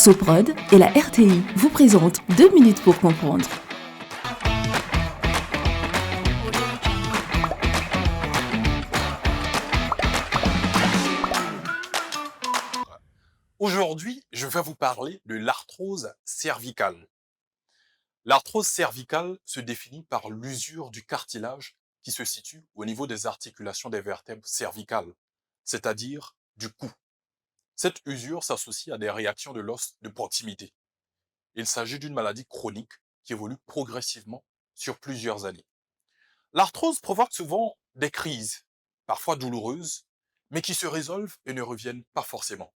Soprod et la RTI vous présentent 2 minutes pour comprendre. Aujourd'hui, je vais vous parler de l'arthrose cervicale. L'arthrose cervicale se définit par l'usure du cartilage qui se situe au niveau des articulations des vertèbres cervicales, c'est-à-dire du cou. Cette usure s'associe à des réactions de l'os de proximité. Il s'agit d'une maladie chronique qui évolue progressivement sur plusieurs années. L'arthrose provoque souvent des crises, parfois douloureuses, mais qui se résolvent et ne reviennent pas forcément.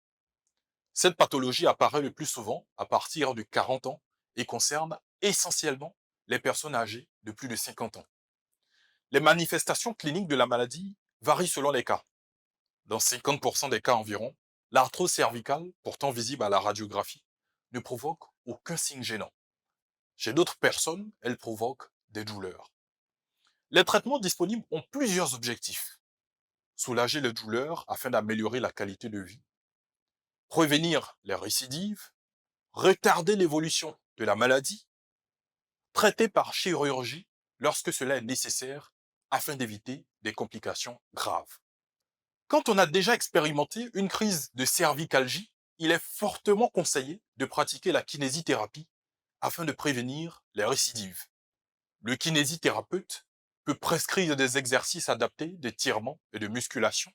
Cette pathologie apparaît le plus souvent à partir de 40 ans et concerne essentiellement les personnes âgées de plus de 50 ans. Les manifestations cliniques de la maladie varient selon les cas. Dans 50% des cas environ, l'arthrose cervicale, pourtant visible à la radiographie, ne provoque aucun signe gênant. Chez d'autres personnes, elle provoque des douleurs. Les traitements disponibles ont plusieurs objectifs. Soulager les douleurs afin d'améliorer la qualité de vie, prévenir les récidives, retarder l'évolution de la maladie, traiter par chirurgie lorsque cela est nécessaire afin d'éviter des complications graves. Quand on a déjà expérimenté une crise de cervicalgie, il est fortement conseillé de pratiquer la kinésithérapie afin de prévenir les récidives. Le kinésithérapeute peut prescrire des exercices adaptés d'étirement et de musculation,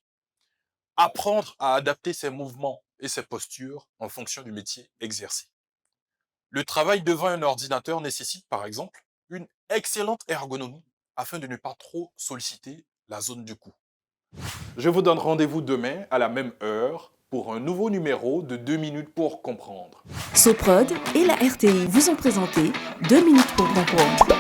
apprendre à adapter ses mouvements et ses postures en fonction du métier exercé. Le travail devant un ordinateur nécessite, par exemple, une excellente ergonomie afin de ne pas trop solliciter la zone du cou. Je vous donne rendez-vous demain à la même heure pour un nouveau numéro de 2 minutes pour comprendre. Soprod et la RTI vous ont présenté 2 minutes pour comprendre.